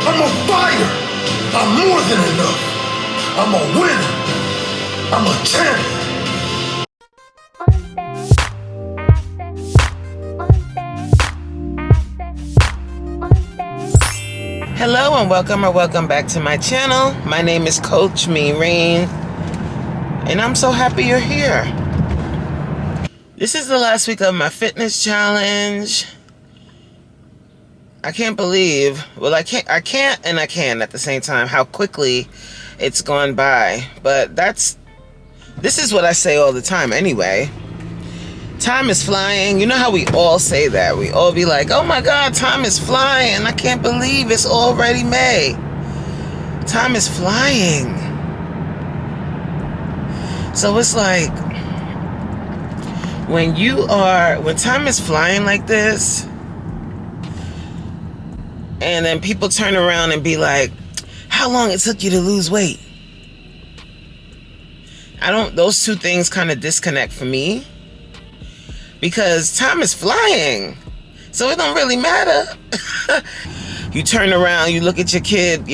I'm a fighter. I'm more than enough. I'm a winner. I'm a champion. Hello and welcome back to my channel. My name is Coach Reen, and I'm so happy you're here. This is the last week of my fitness challenge. I can't believe, well, I can't and I can at the same time, how quickly it's gone by. But this is what I say all the time anyway. Time is flying. You know how we all say that? We all be like, oh my God, time is flying. I can't believe it's already May. Time is flying. So it's like, when time is flying like this, and then people turn around and be like, how long it took you to lose weight? Those two things kind of disconnect for me. Because time is flying. So it don't really matter. You turn around, you look at your kid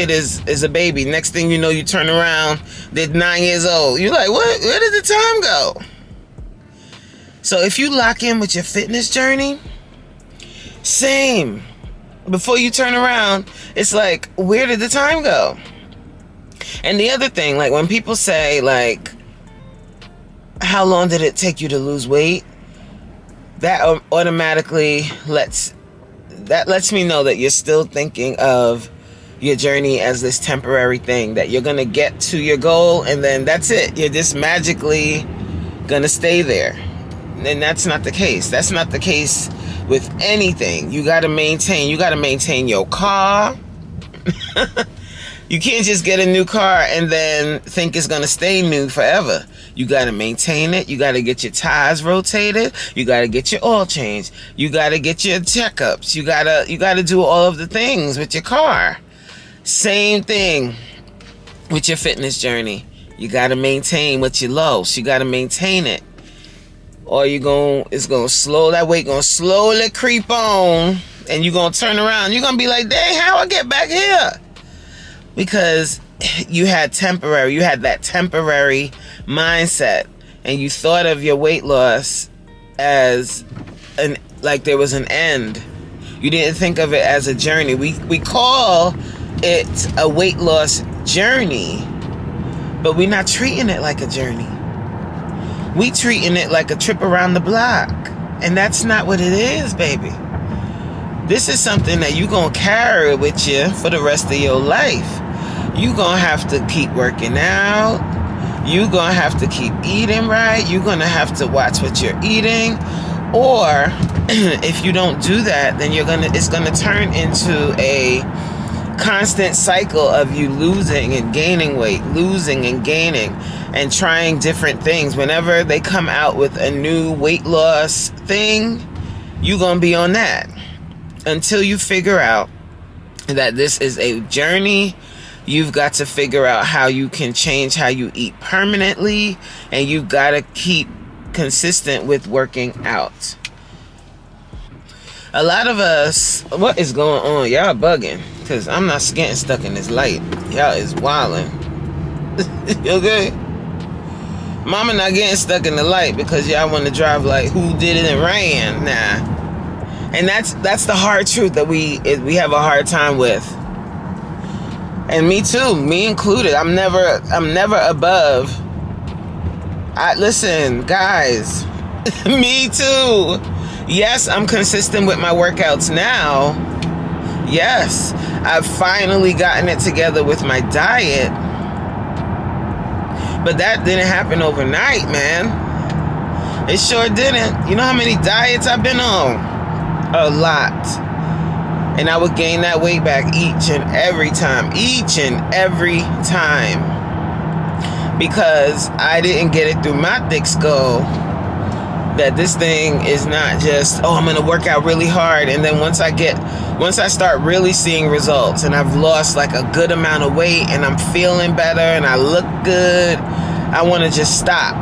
is a baby. Next thing you know, you turn around, they're 9 years old. You're like, what? Where did the time go? So if you lock in with your fitness journey, same. Before you turn around, it's like, where did the time go? And the other thing, like when people say, like, how long did it take you to lose weight? That automatically lets me know that you're still thinking of your journey as this temporary thing, that you're going to get to your goal and then that's it. You're just magically going to stay there. And that's not the case. That's not the case with anything. You got to maintain your car. You can't just get a new car and then think it's going to stay new forever. You got to maintain it. You got to get your tires rotated. You got to get your oil changed. You got to get your checkups. You got to do all of the things with your car. Same thing with your fitness journey. You got to maintain what you lost. You got to maintain it. Or it's going to slow, that weight going to slowly creep on, and you're going to turn around. You're going to be like, dang, how I get back here? Because you had that temporary mindset, and you thought of your weight loss as like there was an end. You didn't think of it as a journey. We call it a weight loss journey, but we're not treating it like a journey. We treating it like a trip around the block, and that's not what it is, baby. This is something that you're gonna carry with you for the rest of your life. You're gonna have to keep working out. You're gonna have to keep eating right. You're gonna have to watch what you're eating. Or if you don't do that, then it's gonna turn into a constant cycle of you losing and gaining weight, losing and gaining, and trying different things. Whenever they come out with a new weight loss thing, you're gonna be on that until you figure out that this is a journey. You've got to figure out how you can change how you eat permanently, and you've got to keep consistent with working out. A lot of us, what is going on? Y'all bugging, because I'm not getting stuck in this light. Y'all is wilding. Okay? Mama not getting stuck in the light because y'all want to drive like who did it and ran. Nah. And that's the hard truth that we have a hard time with. And me too, me included. I'm never above. Listen, guys, me too. Yes, I'm consistent with my workouts now. Yes, I've finally gotten it together with my diet. But that didn't happen overnight, man. It sure didn't. You know how many diets I've been on? A lot. And I would gain that weight back each and every time. Because I didn't get it through my thick skull that this thing is not just, I'm going to work out really hard. And then once I start really seeing results and I've lost like a good amount of weight and I'm feeling better and I look good, I want to just stop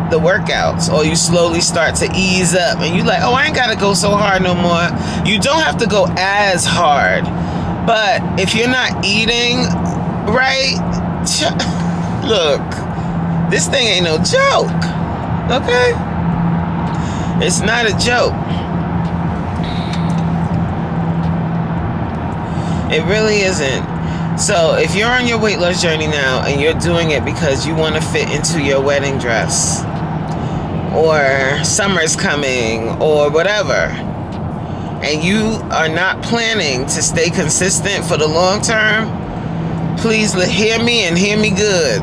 the workouts. Or you slowly start to ease up and you're like, I ain't got to go so hard no more. You don't have to go as hard, But if you're not eating right, look, this thing ain't no joke. Okay? It's not a joke. It really isn't. So if you're on your weight loss journey now and you're doing it because you want to fit into your wedding dress, or summer's coming, or whatever, and you are not planning to stay consistent for the long term, please hear me and hear me good.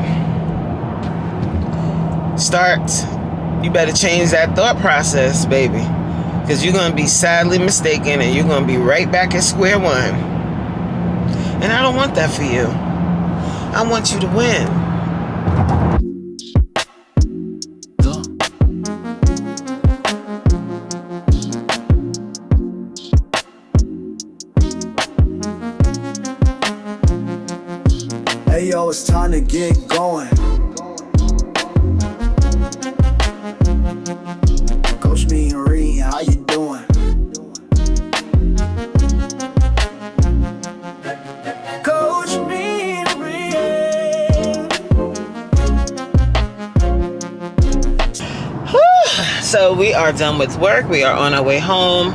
You better change that thought process, baby, because you're going to be sadly mistaken and you're going to be right back at square one. And I don't want that for you. I want you to win. Hey yo, it's time to get going. Coach me and Reen, how you doing? Coach me and Reen. So we are done with work. We are on our way home.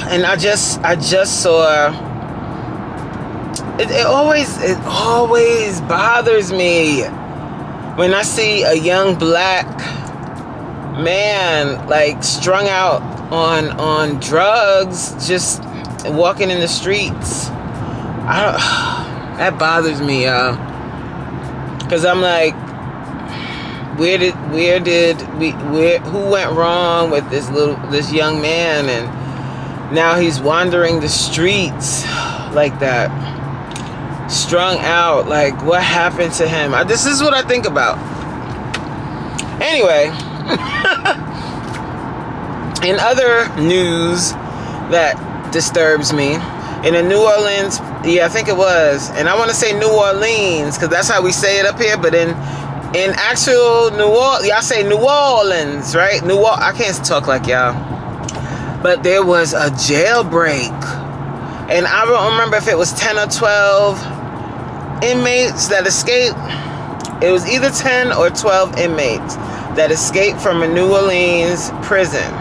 And I just saw. It always bothers me when I see a young black man like strung out on drugs, just walking in the streets. That bothers me, y'all. Cause I'm like, who went wrong with this young man, and now he's wandering the streets like that. Strung out, like what happened to him? This is what I think about. Anyway, in other news that disturbs me, in the New Orleans, I think it was, and I want to say New Orleans because that's how we say it up here, but in actual New Orleans, y'all say New Orleans, right? I can't talk like y'all. But there was a jailbreak, and I don't remember if it was 10 or 12 inmates that escaped. It was either 10 or 12 inmates that escaped from a New Orleans prison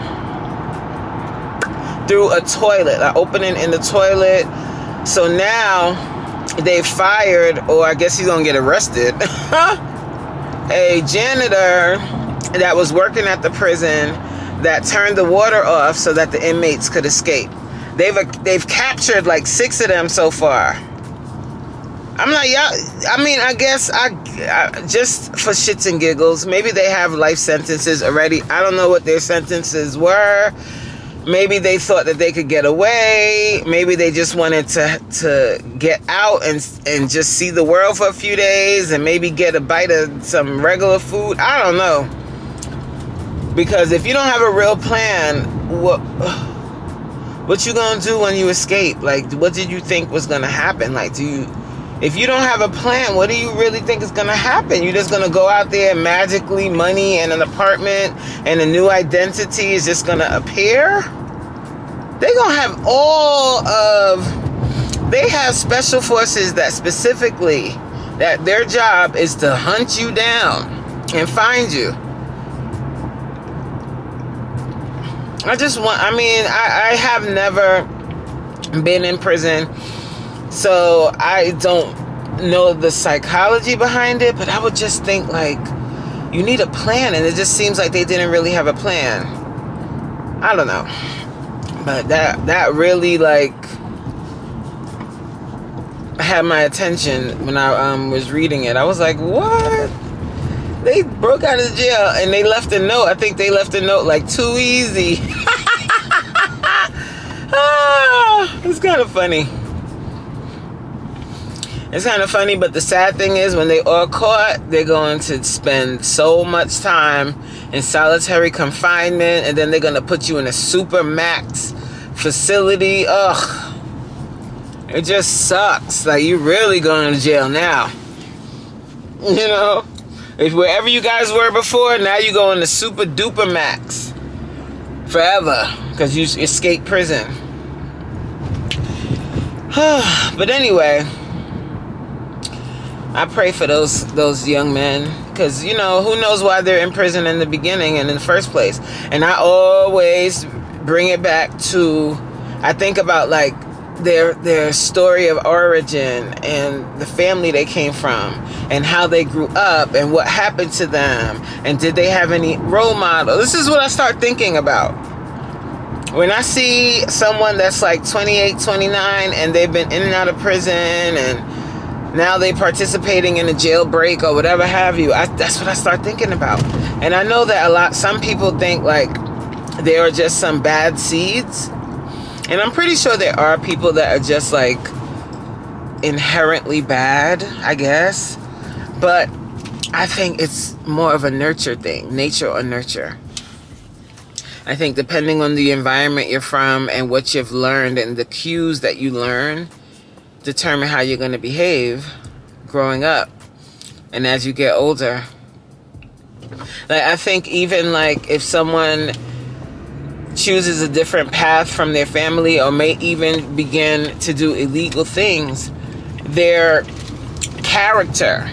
through a toilet, an opening in the toilet. So now they fired, or I guess he's gonna get arrested, a janitor that was working at the prison that turned the water off so that the inmates could escape. They've captured like 6 of them so far. I'm like, yeah, I mean, I guess I just for shits and giggles, maybe they have life sentences already. I don't know what their sentences were. Maybe they thought that they could get away. Maybe they just wanted to get out and just see the world for a few days and maybe get a bite of some regular food. I don't know. Because if you don't have a real plan, what you gonna do when you escape? Like, what did you think was gonna happen? Like, if you don't have a plan, what do you really think is going to happen? You're just going to go out there and magically money and an apartment and a new identity is just going to appear? They're going to have they have special forces that specifically, that their job is to hunt you down and find you. I have never been in prison, so I don't know the psychology behind it, but I would just think like you need a plan, and it just seems like they didn't really have a plan. I don't know, but that really like had my attention when I was reading it. I was like, what? They broke out of jail and they left a note. I think they left a note like, too easy. It's kind of funny. It's kind of funny, but the sad thing is when they all caught, they're going to spend so much time in solitary confinement, and then they're going to put you in a super max facility. Ugh. It just sucks. Like, you're really going to jail now. You know? If wherever you guys were before, now you go in the super duper max. Forever. Because you escaped prison. But anyway, I pray for those young men, because who knows why they're in prison in the beginning and in the first place. And I always bring it back to, I think about like their story of origin and the family they came from and how they grew up and what happened to them and did they have any role model. This is what I start thinking about when I see someone that's like 28, 29 and they've been in and out of prison and now they participating in a jailbreak or whatever have you. That's what I start thinking about. And I know that some people think like they are just some bad seeds. And I'm pretty sure there are people that are just like inherently bad, I guess. But I think it's more of a nurture thing, nature or nurture. I think depending on the environment you're from and what you've learned and the cues that you learn determine how you're going to behave growing up and as you get older. Like, I think even like if someone chooses a different path from their family or may even begin to do illegal things, their character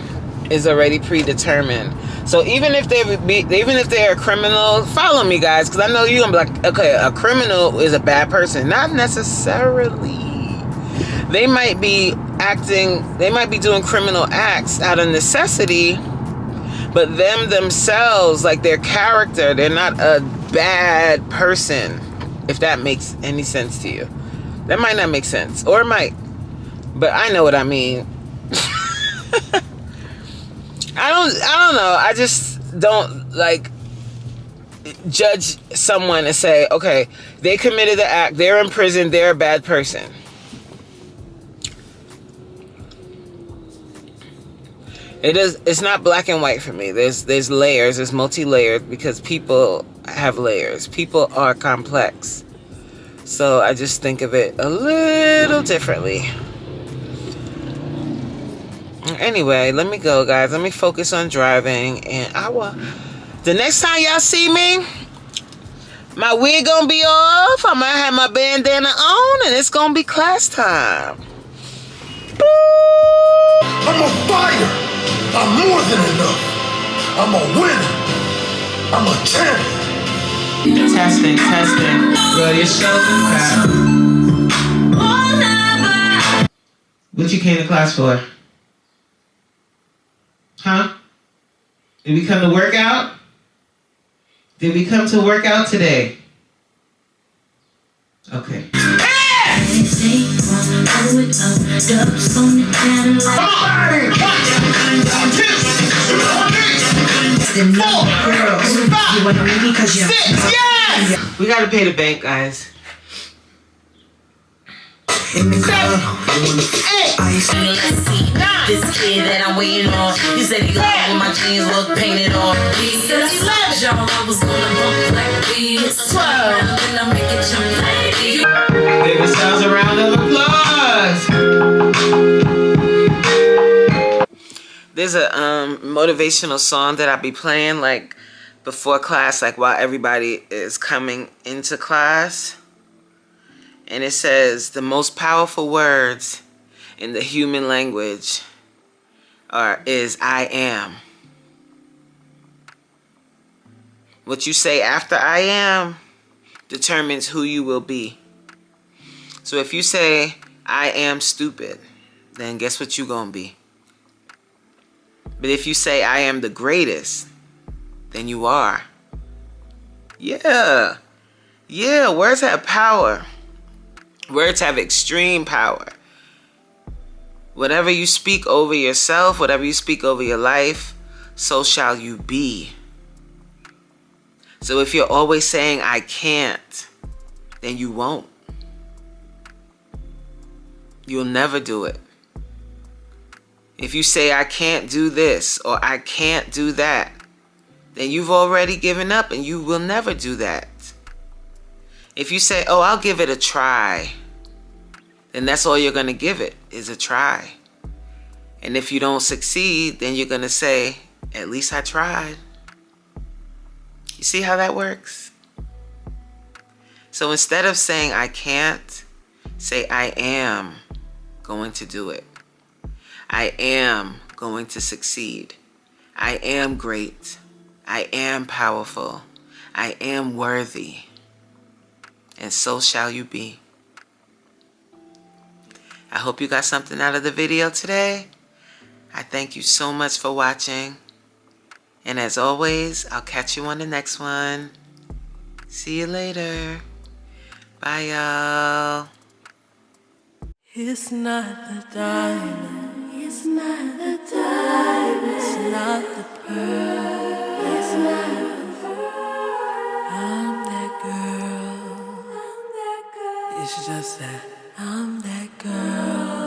is already predetermined. So even if they're a criminal, follow me guys, because I know you're gonna be like, okay, a criminal is a bad person. Not necessarily. They might be doing criminal acts out of necessity, but themselves, like their character, they're not a bad person, if that makes any sense to you. That might not make sense, or it might, but I know what I mean. I don't know. I just don't like judge someone and say, okay, they committed the act, they're in prison, they're a bad person. It's not black and white for me. There's layers, there's multi-layered, because people have layers. People are complex. So I just think of it a little differently. Anyway, let me go, guys. Let me focus on driving, and the next time y'all see me, my wig gonna be off. I'm gonna have my bandana on, and it's gonna be class time. I'm a fighter. I'm more than enough. I'm a winner. I'm a champion. Testing. Roll your shoulders back. What you came to class for? Huh? Did we come to work out? Did we come to work out today? Okay. Yes! We gotta pay the bank, guys. In the club, this kid that I'm waiting on. He said he loved when my jeans look painted on. He said I love y'all. I was gonna bump like this. 12. Then I make it jump like this. Give yourselves a round of applause. There's a motivational song that I be playing like before class, like while everybody is coming into class. And it says, the most powerful words in the human language is I am. What you say after I am determines who you will be. So if you say, I am stupid, then guess what you gonna be? But if you say, I am the greatest, then you are. Yeah. Yeah, words have power. Words have extreme power. Whatever you speak over yourself, whatever you speak over your life, so shall you be. So if you're always saying, I can't, then you won't. You'll never do it. If you say, I can't do this or I can't do that, then you've already given up and you will never do that. If you say, oh, I'll give it a try, then that's all you're going to give it is a try. And if you don't succeed, then you're going to say, at least I tried. You see how that works? So instead of saying I can't, say I am. going to do it. I am going to succeed. I am great. I am powerful. I am worthy. And so shall you be. I hope you got something out of the video today. I thank you so much for watching. And as always, I'll catch you on the next one. See you later. Bye, y'all. It's not the diamond. It's not the diamond.